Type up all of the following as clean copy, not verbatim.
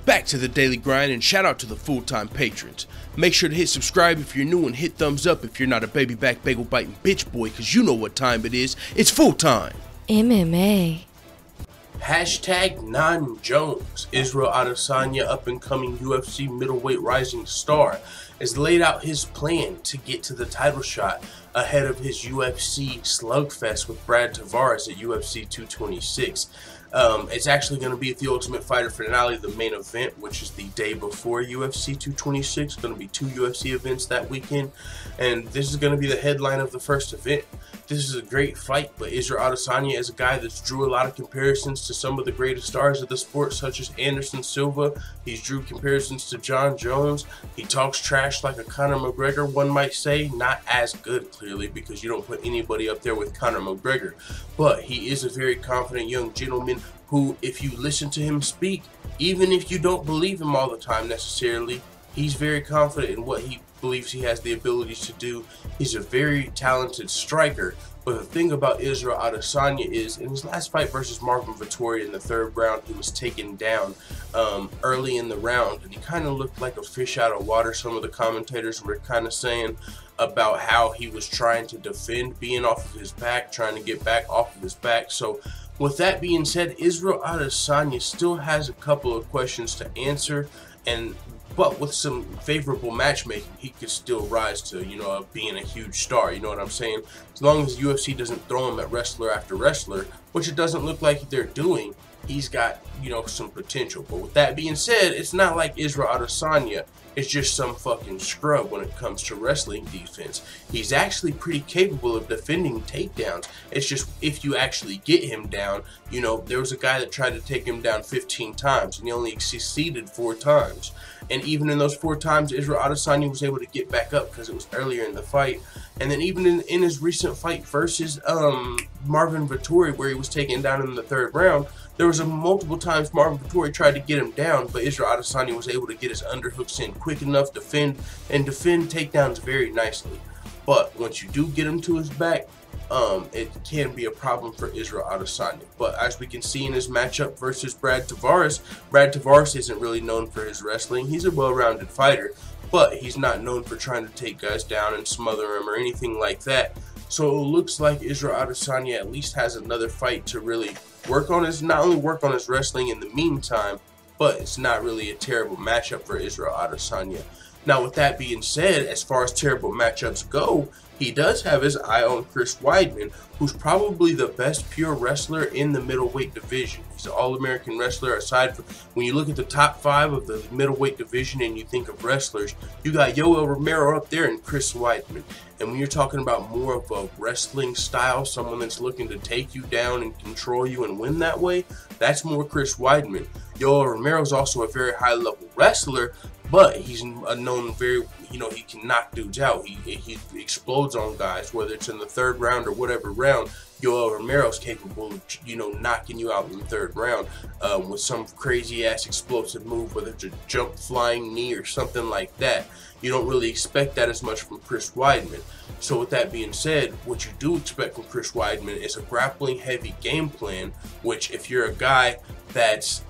Back to the daily grind, and shout out to the full-time patrons. Make sure to hit subscribe if you're new and hit thumbs up if you're not a baby back bagel biting bitch boy, cause you know what time it is. It's full time. MMA. Hashtag non-Jones. Israel Adesanya, up-and-coming UFC middleweight rising star, has laid out his plan to get to the title shot ahead of his UFC slugfest with Brad Tavares at UFC 226. It's actually going to be at the Ultimate Fighter finale, the main event, which is the day before UFC 226. It's going to be 2 UFC events that weekend, and this is going to be the headline of the first event. This is a great fight, but Israel Adesanya is a guy that's drew a lot of comparisons to some of the greatest stars of the sport, such as Anderson Silva. He's drew comparisons to Jon Jones. He talks trash like a Conor McGregor, one might say. Not as good, clearly, because you don't put anybody up there with Conor McGregor. But he is a very confident young gentleman who, if you listen to him speak, even if you don't believe him all the time necessarily, he's very confident in what he believes he has the ability to do. He's a very talented striker. But the thing about Israel Adesanya is, in his last fight versus Marvin Vettori in the 3rd round, he was taken down early in the round, and he kind of looked like a fish out of water. Some of the commentators were kind of saying about how he was trying to defend being off of his back, trying to get back off of his back. So with that being said, Israel Adesanya still has a couple of questions to answer, but with some favorable matchmaking, he could still rise to, being a huge star. You know what I'm saying? As long as UFC doesn't throw him at wrestler after wrestler, which it doesn't look like they're doing, he's got, some potential. But with that being said, it's not like Israel Adesanya is just some fucking scrub when it comes to wrestling defense. He's actually pretty capable of defending takedowns. It's just if you actually get him down, there was a guy that tried to take him down 15 times and he only succeeded 4 times. And even in those 4 times, Israel Adesanya was able to get back up because it was earlier in the fight. And then even in his recent fight versus Marvin Vettori, where he was taken down in the 3rd round, there was multiple times Marvin Vettori tried to get him down, but Israel Adesanya was able to get his underhooks in quick enough, defend takedowns very nicely. But once you do get him to his back, it can be a problem for Israel Adesanya. But as we can see in his matchup versus Brad Tavares isn't really known for his wrestling. He's a well-rounded fighter, but he's not known for trying to take guys down and smother them or anything like that. So it looks like Israel Adesanya at least has another fight to really not only work on his wrestling in the meantime, but it's not really a terrible matchup for Israel Adesanya. Now, with that being said, as far as terrible matchups go, he does have his eye on Chris Weidman, who's probably the best pure wrestler in the middleweight division. He's an All-American wrestler. Aside from, when you look at the top 5 of the middleweight division and you think of wrestlers, you got Yoel Romero up there and Chris Weidman. And when you're talking about more of a wrestling style, someone that's looking to take you down and control you and win that way, that's more Chris Weidman. Yoel Romero is also a very high-level wrestler, but he's known very, he can knock dudes out. He explodes on guys, whether it's in the 3rd round or whatever round. Yoel Romero's capable of, knocking you out in the 3rd round with some crazy-ass explosive move, whether it's a jump, flying knee, or something like that. You don't really expect that as much from Chris Weidman. So with that being said, what you do expect from Chris Weidman is a grappling-heavy game plan, which if you're a guy that's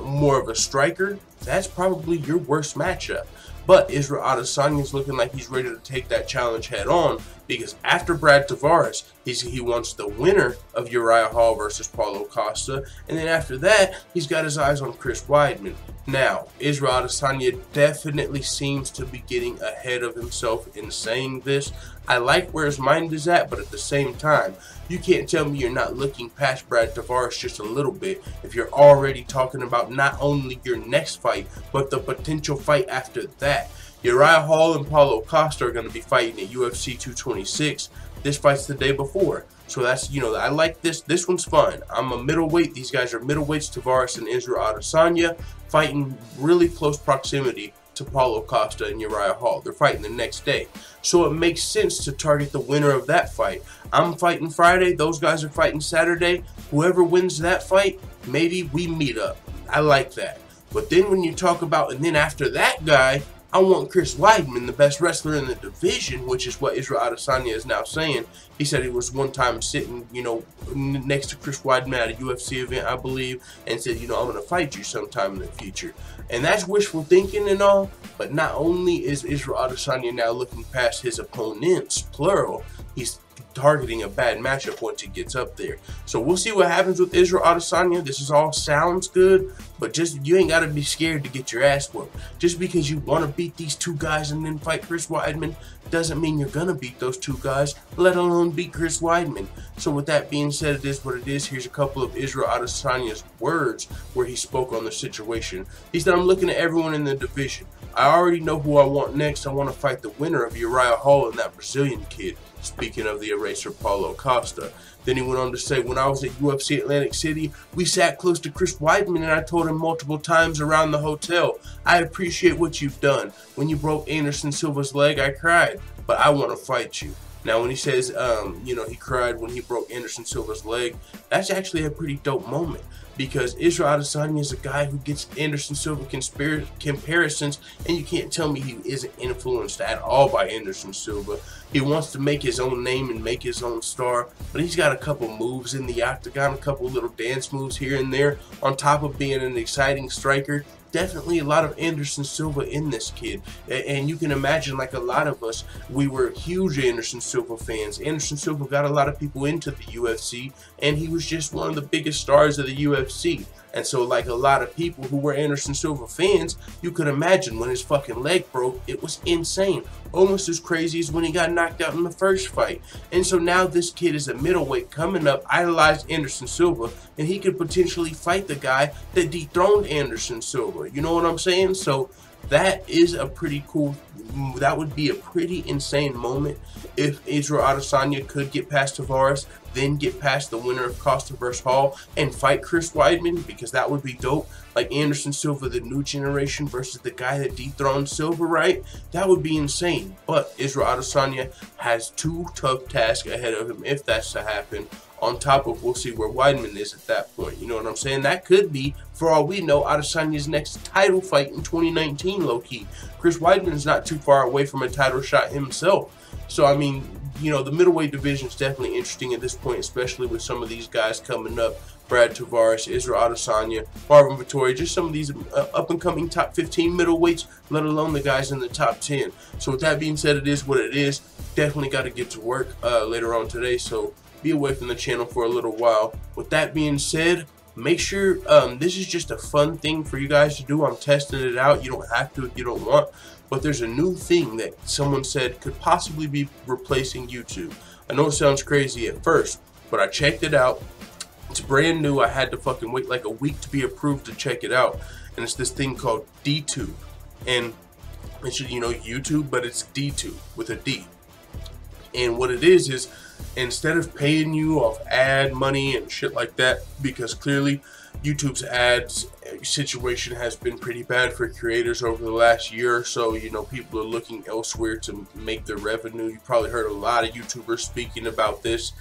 more of a striker, that's probably your worst matchup. But Israel Adesanya is looking like he's ready to take that challenge head on, because after Brad Tavares, he wants the winner of Uriah Hall versus Paulo Costa, and then after that, he's got his eyes on Chris Weidman. Now, Israel Adesanya definitely seems to be getting ahead of himself in saying this. I like where his mind is at, but at the same time, you can't tell me you're not looking past Brad Tavares just a little bit if you're already talking about not only your next fight, but the potential fight after that. Uriah Hall and Paulo Costa are going to be fighting at UFC 226. This fight's the day before. So that's, I like this. This one's fun. I'm a middleweight. These guys are middleweights, Tavares and Israel Adesanya, fighting really close proximity to Paulo Costa and Uriah Hall. They're fighting the next day. So it makes sense to target the winner of that fight. I'm fighting Friday. Those guys are fighting Saturday. Whoever wins that fight, maybe we meet up. I like that. But then when you talk about, and then after that guy, I want Chris Weidman, the best wrestler in the division, which is what Israel Adesanya is now saying. He said he was one time sitting, you know, next to Chris Weidman at a UFC event, I believe, and said, you know, I'm going to fight you sometime in the future. And that's wishful thinking and all, but not only is Israel Adesanya now looking past his opponents, plural, he's targeting a bad matchup once he gets up there. So we'll see what happens with Israel Adesanya. This is all sounds good, but just you ain't got to be scared to get your ass whooped. Just because you want to beat these two guys and then fight Chris Weidman doesn't mean you're going to beat those two guys, let alone beat Chris Weidman. So with that being said, it is what it is. Here's a couple of Israel Adesanya's words where he spoke on the situation. He said, I'm looking at everyone in the division. I already know who I want next. I want to fight the winner of Uriah Hall and that Brazilian kid. Speaking of the eraser Paulo Costa. Then he went on to say, when I was at UFC Atlantic City, we sat close to Chris Weidman and I told him multiple times around the hotel, I appreciate what you've done. When you broke Anderson Silva's leg, I cried, but I want to fight you. Now, when he says, you know, he cried when he broke Anderson Silva's leg, that's actually a pretty dope moment because Israel Adesanya is a guy who gets Anderson Silva comparisons, and you can't tell me he isn't influenced at all by Anderson Silva. He wants to make his own name and make his own star, but he's got a couple moves in the octagon, a couple little dance moves here and there, on top of being an exciting striker. Definitely a lot of Anderson Silva in this kid, and you can imagine, like a lot of us, we were huge Anderson Silva fans. Anderson Silva got a lot of people into the UFC, and he was just one of the biggest stars of the UFC. And so, like a lot of people who were Anderson Silva fans, you could imagine when his fucking leg broke, it was insane. Almost as crazy as when he got knocked out in the first fight. And so now this kid is a middleweight coming up, idolized Anderson Silva, and he could potentially fight the guy that dethroned Anderson Silva. You know what I'm saying? So that is a pretty cool, that would be a pretty insane moment if Israel Adesanya could get past Tavares, then get past the winner of Costa vs. Hall and fight Chris Weidman, because that would be dope. Like Anderson Silva, the new generation versus the guy that dethroned Silva, right? That would be insane. But Israel Adesanya has two tough tasks ahead of him if that's to happen. On top of, we'll see where Weidman is at that point. You know what I'm saying? That could be, for all we know, Adesanya's next title fight in 2019, low-key. Chris Weidman is not too far away from a title shot himself. So, I mean, you know, the middleweight division is definitely interesting at this point, especially with some of these guys coming up. Brad Tavares, Israel Adesanya, Marvin Vettori, just some of these up-and-coming top 15 middleweights, let alone the guys in the top 10. So with that being said, it is what it is. Definitely got to get to work later on today, so be away from the channel for a little while. With that being said, make sure this is just a fun thing for you guys to do. I'm testing it out. You don't have to if you don't want, but there's a new thing that someone said could possibly be replacing YouTube. I know it sounds crazy at first, but I checked it out. It's brand new. I had to fucking wait like a week to be approved to check it out, and it's this thing called DTube, and it's, you know, YouTube, but it's DTube with a D. And what it is instead of paying you off ad money and shit like that, because clearly YouTube's ads situation has been pretty bad for creators over the last year or so. You know, people are looking elsewhere to make their revenue. You probably heard a lot of YouTubers speaking about this.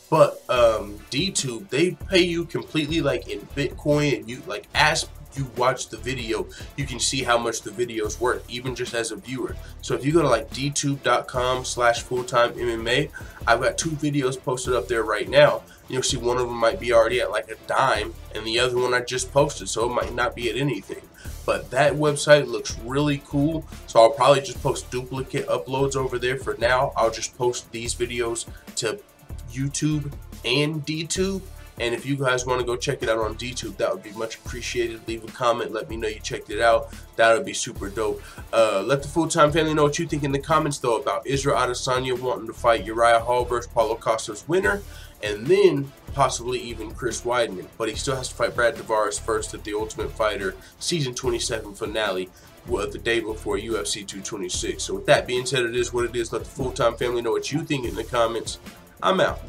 But DTube, they pay you completely like in Bitcoin, and you like as you watch the video, you can see how much the videos worth, even just as a viewer. So if you go to like dtube.com/fulltimemma, I've got 2 videos posted up there right now. You'll see one of them might be already at like a dime, and the other one I just posted, so it might not be at anything. But that website looks really cool, so I'll probably just post duplicate uploads over there for now. I'll just post these videos to YouTube and DTube. And if you guys want to go check it out on DTube, that would be much appreciated. Leave a comment, let me know you checked it out. That would be super dope. Let the full-time family know what you think in the comments, though, about Israel Adesanya wanting to fight Uriah Hall versus Paulo Costa's winner, and then possibly even Chris Weidman. But he still has to fight Brad Tavares first at the Ultimate Fighter Season 27 finale the day before UFC 226. So with that being said, it is what it is. Let the full-time family know what you think in the comments. I'm out.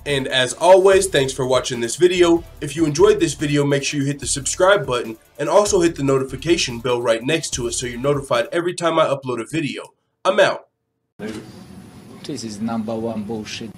And as always, thanks for watching this video. If you enjoyed this video, make sure you hit the subscribe button and also hit the notification bell right next to it so you're notified every time I upload a video. I'm out. This is #1 bullshit.